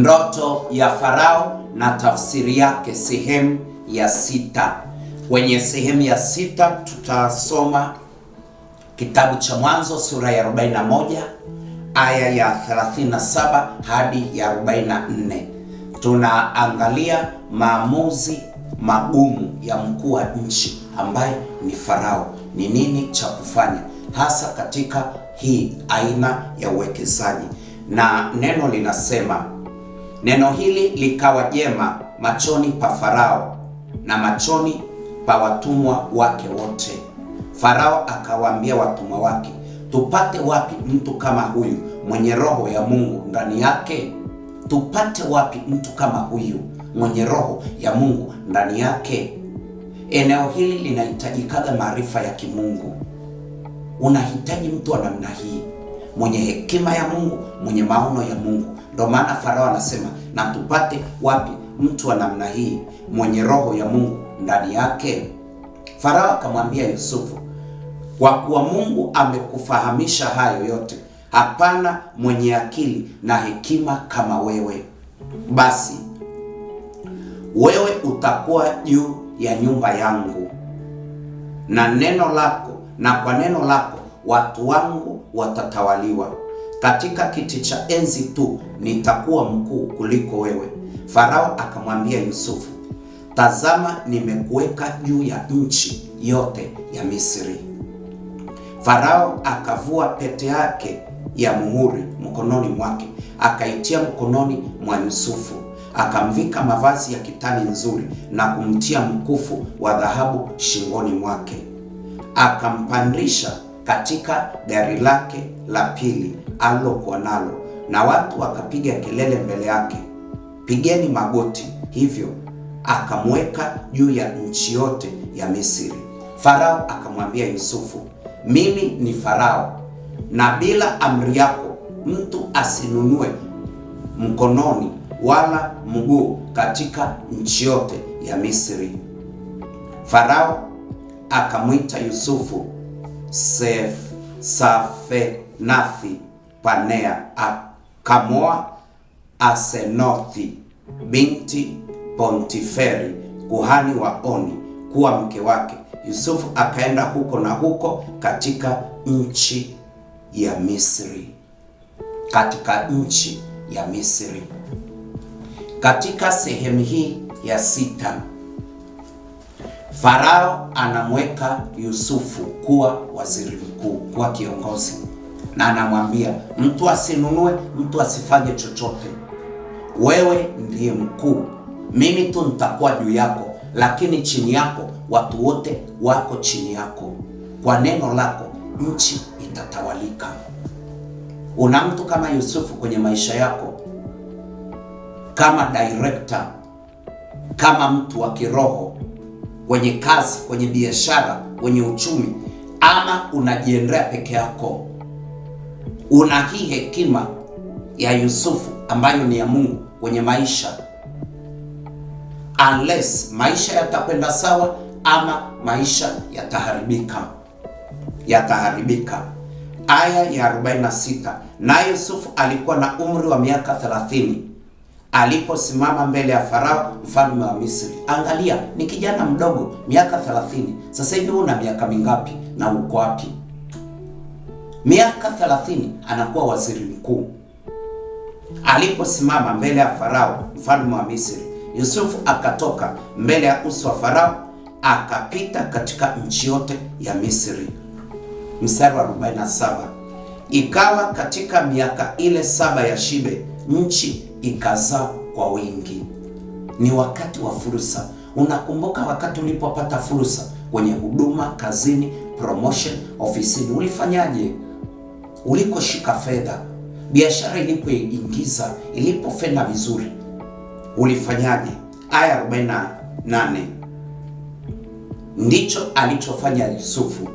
Ndoto ya Farao na tafsiri yake, sehemu ya 6. Kwenye sehemu ya 6 tutasoma kitabu cha Mwanzo sura ya 41 aya ya 37 hadi ya 44. Tunaangalia maamuzi magumu ya mkuu wa nchi ambaye ni Farao. Ni nini cha kufanya hasa katika hii aina ya uwekezaji? Na neno linasema, neno hili likawa jema machoni pa Farao na machoni pa watumwa wake wote. Farao akawaambia watumwa wake, tupate wapi mtu kama huyu mwenye roho ya Mungu ndani yake? Tupate wapi mtu kama huyu mwenye roho ya Mungu ndani yake? Eneo hili linahitajikaga maarifa ya kimungu. Unahitaji mtu wa namna hii, mwenye hekima ya Mungu, mwenye maono ya Mungu. Ndio maana Farao anasema, na tupate wapi mtu wa namna hii mwenye roho ya Mungu ndani yake? Farao akamwambia Yusufu, kwa kuwa Mungu amekufahamisha hayo yote, hapana mwenye akili na hekima kama wewe. Basi wewe utakuwa juu ya nyumba yangu, na kwa neno lako watu wangu watatawaliwa. Katika kiti cha enzi tu nitakuwa mkuu kuliko wewe. Farao akamwambia Yusufu, tazama, nimekuweka juu ya nchi yote ya Misri. Farao akavua pete yake ya muhuri mkononi mwake, akaitia mkononi mwa Yusufu, akamvika mavazi ya kitani nzuri na kumtia mkufu wa dhahabu shingoni mwake. Akampandisha katika gari lake la pili alilokuwa nalo, na watu wakapiga kelele mbele yake, pigeni magoti. Hivyo akamweka juu ya nchi yote ya Misri. Farao akamwambia Yusufu, mimi ni Farao, na bila amri yako mtu asinunue mkononi wala mguu katika nchi yote ya Misri. Farao akamwita Yusufu Safenathi Panea, akamoa Asenothi binti Pontiferi kuhani wa Oni kuwa mke wake. Yusufu akaenda huko na huko katika nchi ya Misri. Katika nchi ya Misri. Katika sehemu hii ya 6, Farao anamweka Yusufu kuwa waziri mkuu, kuwa kiongozi, na anamwambia mtu asinunue, mtu asifanye chochote. Wewe ndiye mkuu, mimi tu nitakuwa juu yako, lakini chini yako watu wote wako chini yako. Kwa neno lako nchi itatawalika. Una mtu kama Yusufu kwenye maisha yako, kama director, kama mtu wa kiroho, kwenye kazi, kwenye biashara, kwenye uchumi, ama unajiendea peke yako? Una hii hekima ya Yusufu ambayo ni ya Mungu kwenye maisha, unless maisha yatakwenda sawa ama maisha yataharibika. Aya ya 46, na Yusufu alikuwa na umri wa miaka 30 aliposimama mbele ya Farao mfalme wa Misri. Angalia, ni kijana mdogo, miaka 30. Sasa hivi una miaka mingapi na uko wapi? Miaka 30 anakuwa waziri mkuu. Aliposimama mbele ya Farao mfalme wa Misri, Yusufu akatoka mbele ya uso wa Farao, akapita katika nchi yote ya Misri. Mstari wa 47, ikawa katika miaka ile 7 ya shibe, nchi ikazaa kwa wingi. Ni wakati wa fursa. Unakumbuka wakati ulipopata fursa kwenye huduma, kazini, promotion, ofisini, ulifanyaje? Ulikoshika fedha, biashara ilipoingiza, ilipofenda vizuri, ulifanyaje? Aya 48, ndicho alichofanya Yusufu.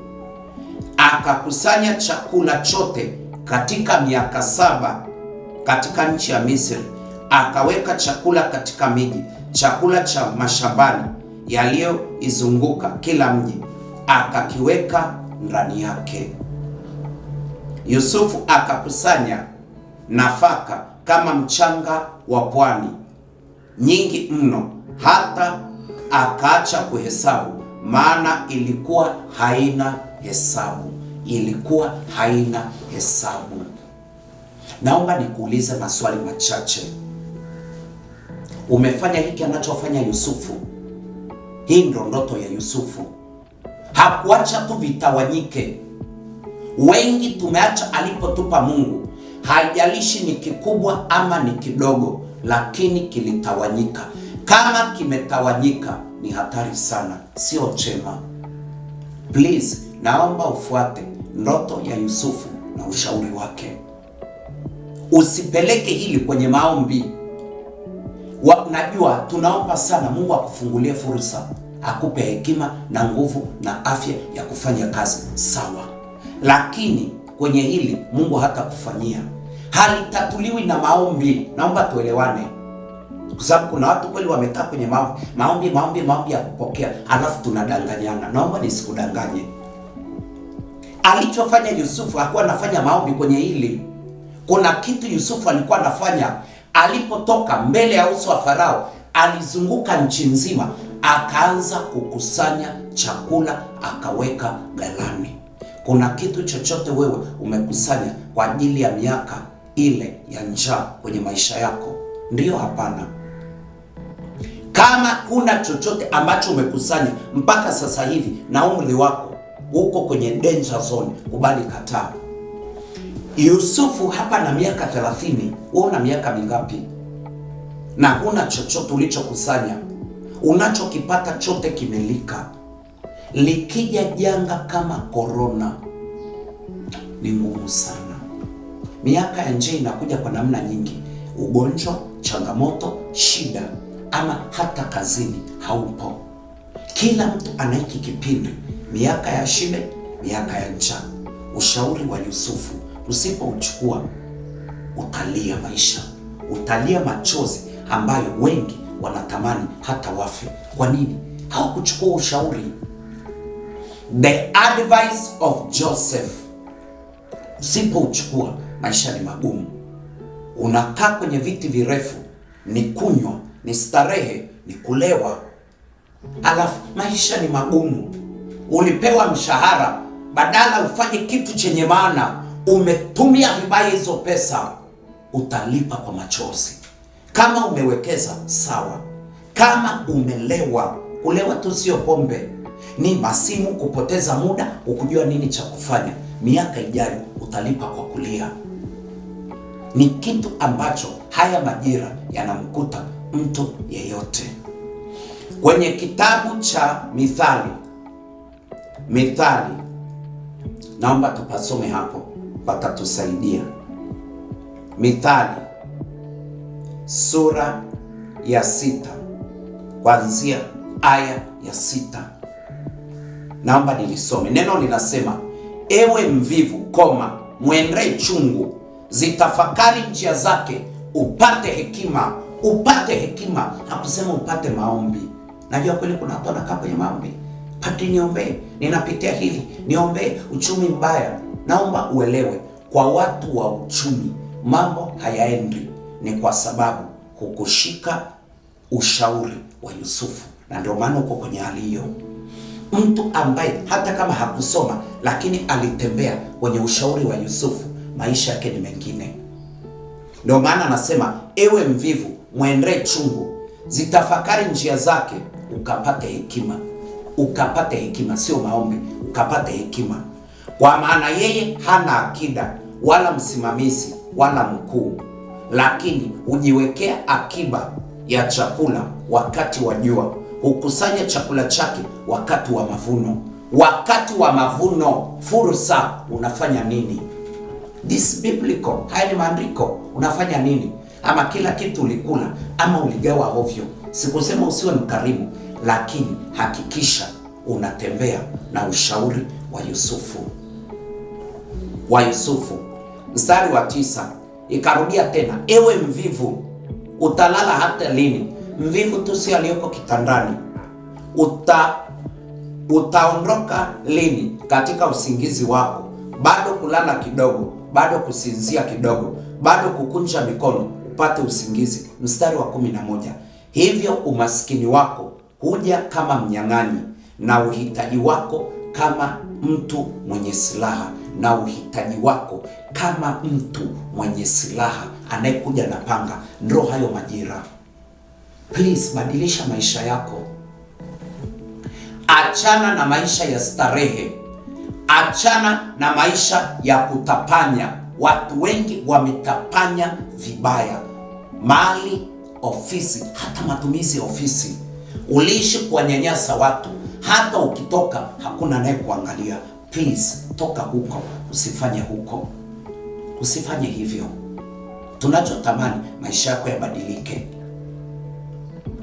Akakusanya chakula chote katika miaka 7 katika nchi ya Misri, akaweka chakula katika miji, chakula cha mashambani yaliyoizunguka kila mji, akakiweka ndani yake. Yusufu akakusanya nafaka kama mchanga wa pwani nyingi mno, hata akaacha kuhesabu, maana ilikuwa haina hesabu. Ilikuwa haina hesabu. Naomba nikuulize maswali machache. Umefanya hiki anachofanya Yusufu? Hii ndio ndoto ya Yusufu. Hakuacha tu vitawanyike. Wengi tumeacha alipotupa Mungu, haijalishi ni kikubwa ama ni kidogo, lakini kilitawanyika. Kama kimetawanyika ni hatari sana, sio chema. Please, naomba ufuate ndoto ya Yusufu na ushauri wake. Usipeleke hili kwenye maombi. Najua tunaomba sana Mungu akufungulie fursa, akupe hekima na nguvu na afya ya kufanya kazi, sawa. Lakini kwenye hili Mungu hata kufanyia, halitatuliwi na maombi. Naomba tuelewane, kwa sababu kuna watu kweli wamekaa kwenye maombi ya kupokea, alafu tunadanganyana. Naomba nisikudanganye. Alichofanya Yusufu hakuwa anafanya maombi kwenye hili. Kuna kitu Yusufu alikuwa anafanya. Alipotoka mbele ya uso wa Farao, alizunguka nchi nzima, akaanza kukusanya chakula, akaweka ghalani. Kuna kitu chochote wewe umekusanya kwa ajili ya miaka ile ya njaa kwenye maisha yako? Ndiyo, hapana. Kama kuna chochote ambacho umekusanya mpaka sasa hivi na umri wako uko kwenye danger zone, kubali kataa. Yusufu hapa na miaka 30, wewe una miaka mingapi? Na huna chochote ulichokusanya. Unachokipata chote kimelika. Likija janga kama corona, ni ngumu sana. Miaka ya njaa inakuja kwa namna nyingi: ugonjwa, changamoto, shida, ama hata kazini haupo. Kila mtu ana hiki kipindi, miaka ya shida, miaka ya njaa. Ushauri wa Yusufu, usipouchukua utalia maisha, utalia machozi ambayo wengi wanatamani hata wafe. Kwa nini hawakuchukua ushauri? The advice of Joseph, usipouchukua maisha ni magumu. Unakaa kwenye viti virefu, ni kunywa, ni starehe, ni kulewa, alafu maisha ni magumu. Ulipewa mshahara, badala ufanye kitu chenye maana, umetumia vibaya hizo pesa. Utalipa kwa machozi. Kama umewekeza, sawa. Kama umelewa, kulewa tu sio pombe, ni masimu, kupoteza muda, ukujua nini cha kufanya, miaka ijayo utalipa kwa kulia. Ni kitu ambacho haya majira yanamkuta mtu yeyote. Kwenye kitabu cha Mithali, naomba tupasome hapo, patatusaidia. Mithali sura ya 6 kuanzia aya ya 6. Naomba nilisome. Neno linasema, ewe mvivu, mwendee chungu, zitafakari njia zake, upate hekima. Upate hekima, hakusema upate maombi. Najua kweli kuna watu wanakaa kwenye maombi, pati niombee, ninapitia hili, niombee, uchumi mbaya. Naomba uelewe, kwa watu wa uchumi mambo hayaendi, ni kwa sababu hukushika ushauri wa Yusufu, na ndio maana uko kwenye hali hiyo. Mtu ambaye hata kama hakusoma lakini alitembea kwenye ushauri wa Yusufu, maisha yake ni mengine. Ndio maana anasema, ewe mvivu, mwendee chungu, zitafakari njia zake, ukapate hekima. Ukapate hekima, sio maombi, ukapate hekima. Kwa maana yeye hana akida wala msimamizi wala mkuu, lakini hujiwekea akiba ya chakula wakati wa jua, hukusanya chakula chake wakati wa mavuno. Wakati wa mavuno, fursa, unafanya nini? This biblical, haya ni maandiko. Unafanya nini? Ama kila kitu ulikula ama uligawa ovyo? Sikusema usiwe mkarimu, lakini hakikisha unatembea na ushauri wa Yusufu. Mstari wa 9 ikarudia tena, ewe mvivu, utalala hata lini? Mvivu tu si aliyoko kitandani. Utaondoka lini katika usingizi wako? Bado kulala kidogo, bado kusinzia kidogo, bado kukunja mikono upate usingizi. Mstari wa 11, hivyo umaskini wako huja kama mnyang'anyi, na uhitaji wako kama mtu mwenye silaha, na uhitaji wako kama mtu mwenye silaha anayekuja na panga. Ndio hayo majira. Please, badilisha maisha yako. Achana na maisha ya starehe, achana na maisha ya kutapanya. Watu wengi wametapanya vibaya, mali, ofisi, hata matumizi ya ofisi. Uliishi kuwanyanyasa watu, hata ukitoka hakuna naye kuangalia. Please, toka huko, usifanye huko, usifanye hivyo. Tunachotamani maisha yako yabadilike.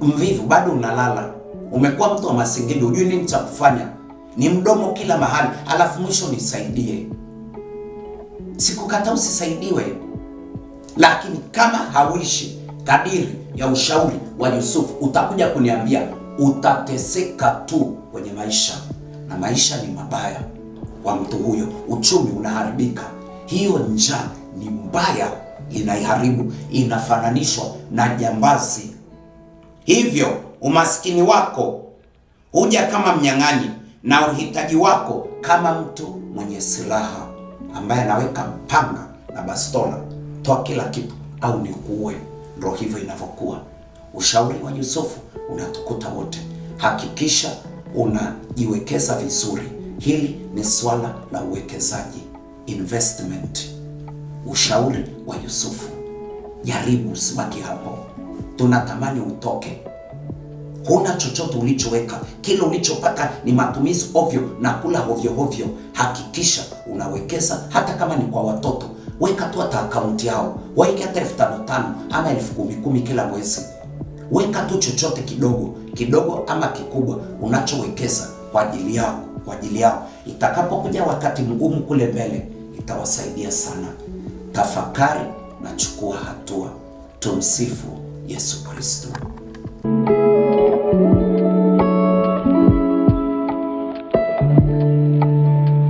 Mvivu, bado unalala, umekuwa mtu wa masingizi, hujui nini cha kufanya, ni mdomo kila mahali, alafu mwisho nisaidie. Sikukata usisaidiwe, lakini kama hauishi kadiri ya ushauri wa Yusufu, utakuja kuniambia utateseka tu kwenye maisha, na maisha ni mabaya kwa mtu huyo. Uchumi unaharibika, hiyo njaa ni mbaya, inaiharibu, inafananishwa na jambazi. Hivyo umaskini wako huja kama mnyang'anyi, na uhitaji wako kama mtu mwenye silaha ambaye anaweka mpanga na bastola, toa kila kitu au nikuue. Ndio hivyo inavyokuwa. Ushauri wa Yusufu unatukuta wote. Hakikisha unajiwekeza vizuri. Hili ni swala la uwekezaji, investment. Ushauri wa Yusufu, jaribu, usibaki hapo. Tunatamani utoke, huna chochote ulichoweka, kila ulichopata ni matumizi ovyo na kula hovyo hovyo. Hakikisha unawekeza, hata kama ni kwa watoto. Weka tu hata akaunti yao, weke hata 5,500 ama 10,000 kila mwezi. Weka tu chochote kidogo kidogo ama kikubwa unachowekeza kwa ajili yao. Itakapokuja wakati mgumu kule mbele, itawasaidia sana. Tafakari na chukua hatua. Tumsifu Yesu Kristo.